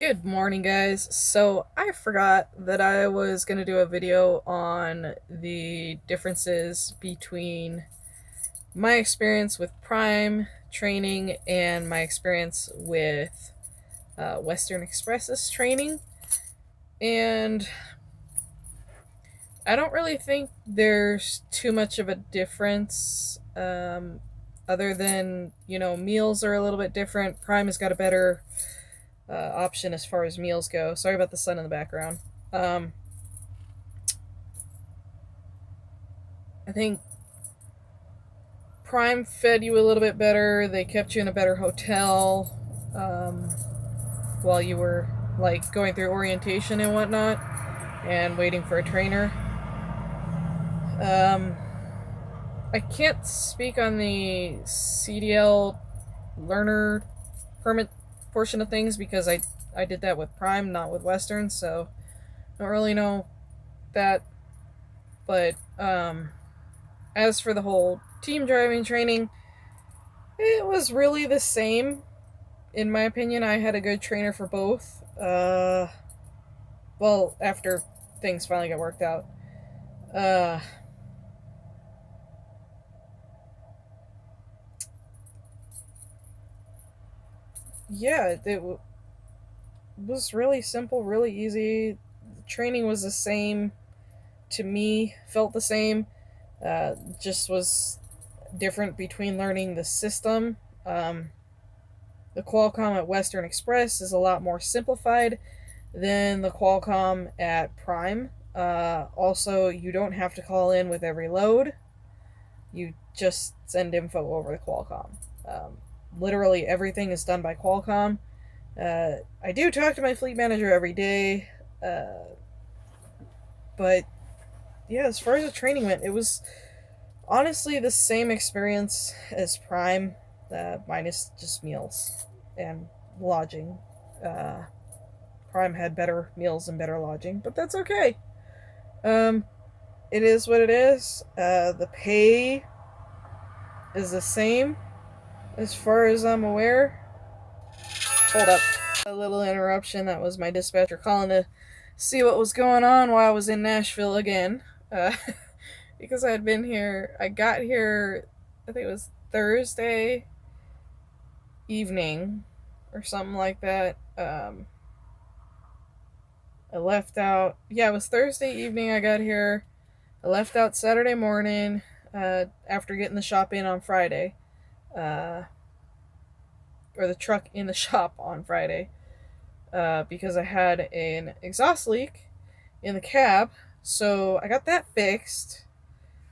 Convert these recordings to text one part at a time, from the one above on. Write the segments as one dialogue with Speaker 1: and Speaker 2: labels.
Speaker 1: Good morning, guys. So, I forgot that I was going to do a video on the differences between my experience with Prime training and my experience with Western Express's training. And I don't really think there's too much of a difference, other than, meals are a little bit different. Prime has got a better option as far as meals go. Sorry about the sun in the background. Um, I think Prime fed you a little bit better. They kept you in a better hotel while you were like going through orientation and whatnot, and waiting for a trainer. Um, I can't speak on the CDL learner permit portion of things because I did that with Prime, not with Western, so I don't really know that. But as for the whole team driving training, it was really the same. In my opinion, I had a good trainer for both. Well, after things finally got worked out. Uh, yeah, was really simple, really easy. The training was the same to me, felt the same. Just was different between learning the system. The Qualcomm at Western Express is a lot more simplified than the Qualcomm at Prime. Also, you don't have to call in with every load. You just send info over the Qualcomm. Um, Literally everything is done by Qualcomm. I do talk to my fleet manager every day, but yeah, as far as the training went, it was honestly the same experience as Prime, minus just meals and lodging. Uh, Prime had better meals and better lodging, but that's okay. Um, it is what it is. The pay is the same as far as I'm aware. Hold up. A little interruption. That was my dispatcher calling to see what was going on while I was in Nashville again. Uh, because I had been here. I got here, I think it was Thursday evening or something like that. I left out. Yeah, it was Thursday evening I got here. I left out Saturday morning after getting the shop in on Friday. Uh, or the truck in the shop on Friday. Because I had an exhaust leak in the cab. So I got that fixed.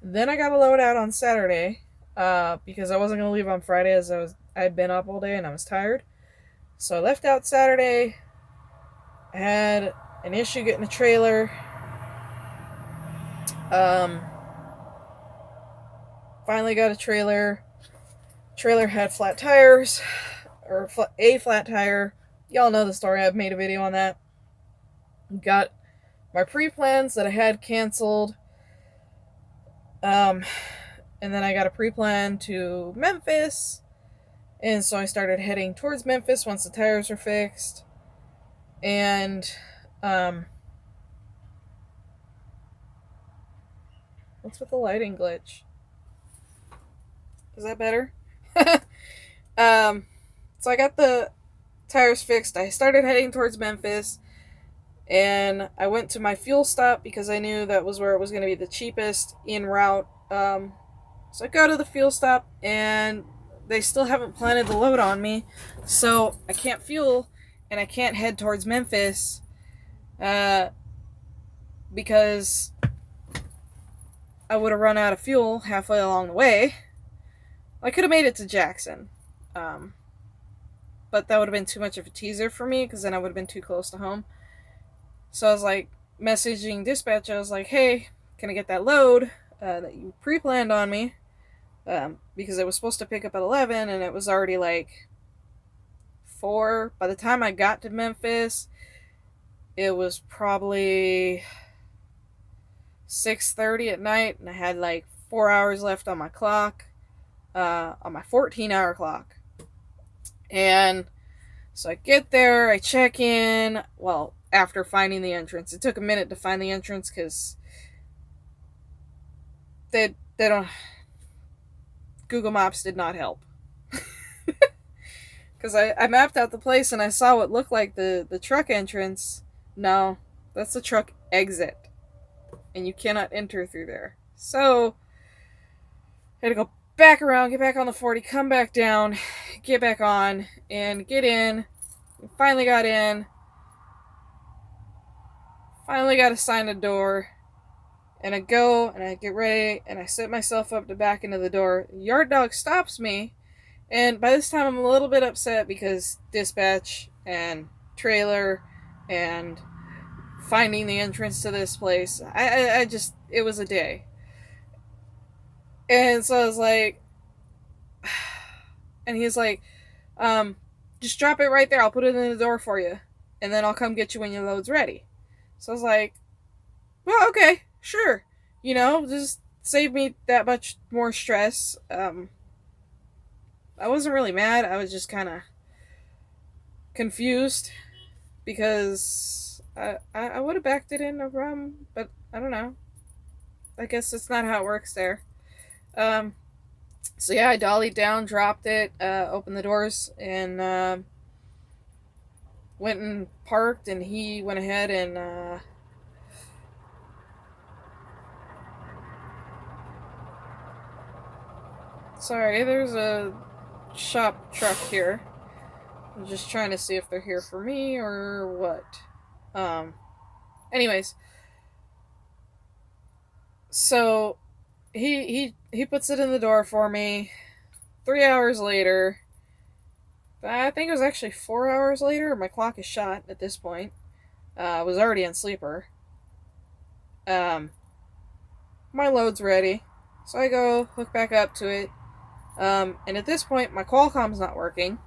Speaker 1: Then I got a load out on Saturday because I wasn't going to leave on Friday as I'd been up all day and I was tired. So I left out Saturday. I had an issue getting a trailer. Um, Finally got a trailer. Trailer had flat tires, or a flat tire. Y'all know the story. I've made a video on that. Got my pre-plans that I had canceled. Um, and then I got a pre-plan to Memphis. And so I started heading towards Memphis once the tires were fixed. And, what's with the lighting glitch? Is that better? um, so I got the tires fixed. I started heading towards Memphis. And I went to my fuel stop because I knew that was where it was going to be the cheapest en route. So I go to the fuel stop, and they still haven't planted the load on me, so I can't fuel, and I can't head towards Memphis, because I would have run out of fuel halfway along the way. I could have made it to Jackson, but that would have been too much of a teaser for me, because then I would have been too close to home. So I was like, messaging dispatch, I was like, hey, can I get that load that you pre-planned on me? Because it was supposed to pick up at 11, and it was already like 4. By the time I got to Memphis, it was probably 6:30 at night, and I had like 4 hours left on my clock, on my 14-hour clock. And So I get there, I check in. Well, after finding the entrance, it took a minute to find the entrance because they don't. Google Maps did not help. Because I mapped out the place and I saw what looked like the truck entrance. No, that's the truck exit, and you cannot enter through there. So I had to go back around, get back on the 40, come back down, get back on, and get in. Finally got in. Finally got assigned a door. And I go and I get ready and I set myself up to back into the door. Yard dog stops me. And by this time I'm a little bit upset because dispatch and trailer and finding the entrance to this place. I just, it was a day. And so I was like, and he's like, just drop it right there. I'll put it in the door for you. And then I'll come get you when your load's ready. So I was like, well, okay, sure. You know, just save me that much more stress. I wasn't really mad. I was just kind of confused because I would have backed it in, no problem. But I don't know. I guess that's not how it works there. So yeah, I dollied down, dropped it, opened the doors, and went and parked, and he went ahead and sorry, there's a shop truck here. I'm just trying to see if they're here for me or what. Anyways, so he puts it in the door for me. 3 hours later, I think it was actually 4 hours later. My clock is shot at this point. I was already in sleeper. My load's ready, so I go hook back up to it. And at this point, my Qualcomm's not working.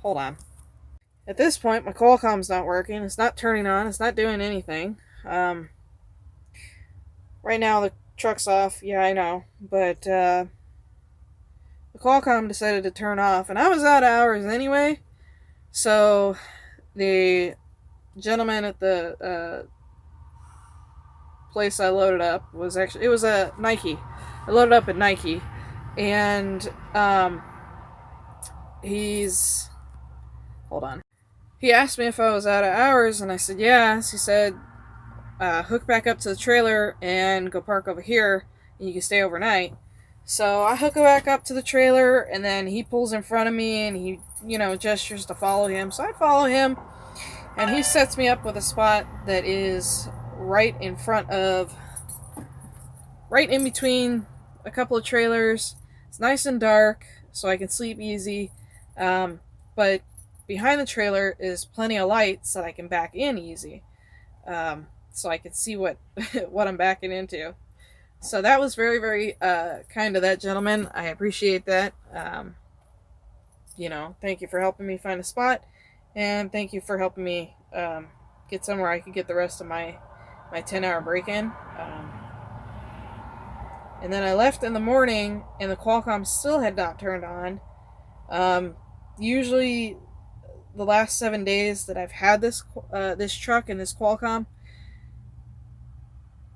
Speaker 1: Hold on. At this point, my Qualcomm's not working. It's not turning on. It's not doing anything. Right now, the truck's off. Yeah, I know. But the Qualcomm decided to turn off. And I was out of hours anyway. So the gentleman at the place I loaded up was actually... It was a Nike. I loaded up at Nike. And he's... Hold on. He asked me if I was out of hours, and I said yes. He said, hook back up to the trailer and go park over here, and you can stay overnight. So I hook back up to the trailer, and then he pulls in front of me, and he, gestures to follow him. So I follow him, and he sets me up with a spot that is right in between a couple of trailers. It's nice and dark, so I can sleep easy. But behind the trailer is plenty of light so that I can back in easy. So I can see what what I'm backing into. So that was very, very kind of that gentleman. I appreciate that. Thank you for helping me find a spot. And thank you for helping me get somewhere I could get the rest of my 10-hour break-in. And then I left in the morning, and the Qualcomm still had not turned on. Usually, the last 7 days that I've had this truck and this Qualcomm,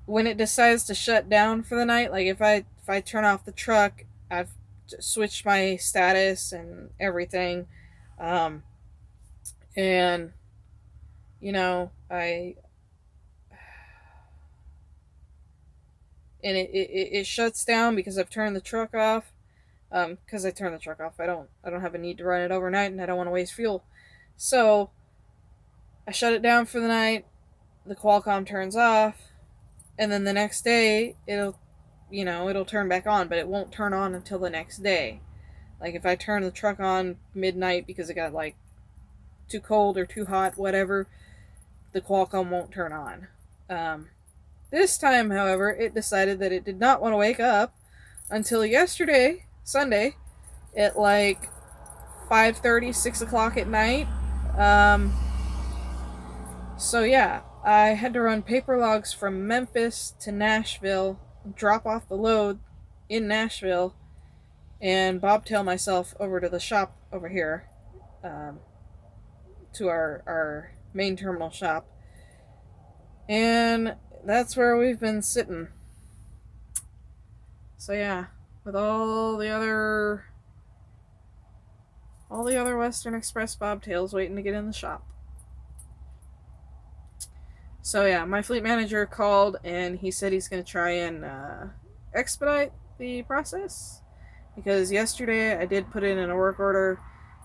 Speaker 1: when it decides to shut down for the night, like if I turn off the truck, I've switched my status and everything, and it shuts down because I've turned the truck off. Because I turned the truck off, I don't have a need to run it overnight, and I don't want to waste fuel. So I shut it down for the night. The Qualcomm turns off, and then the next day it'll turn back on, but it won't turn on until the next day. Like if I turn the truck on midnight because it got like too cold or too hot, whatever, the Qualcomm won't turn on. This time, however, it decided that it did not want to wake up until yesterday, Sunday, at like 5:30, 6 o'clock at night. So yeah, I had to run paper logs from Memphis to Nashville, drop off the load in Nashville, and bobtail myself over to the shop over here um, to our main terminal shop. And that's where we've been sitting. So yeah, with all the other Western Express bobtails waiting to get in the shop. So yeah, my fleet manager called and he said he's going to try and expedite the process, because yesterday I did put in a work order,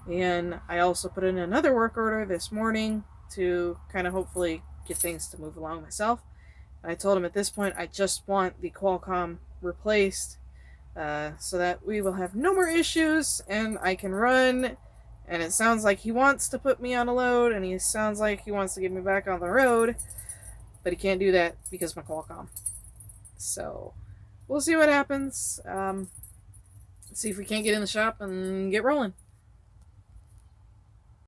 Speaker 1: and I also put in another work order this morning to kind of hopefully get things to move along myself. And I told him at this point I just want the Qualcomm replaced, so that we will have no more issues and I can run. And it sounds like he wants to put me on a load, and he sounds like he wants to get me back on the road, but he can't do that because of my Qualcomm. So we'll see what happens. See if we can't get in the shop and get rolling.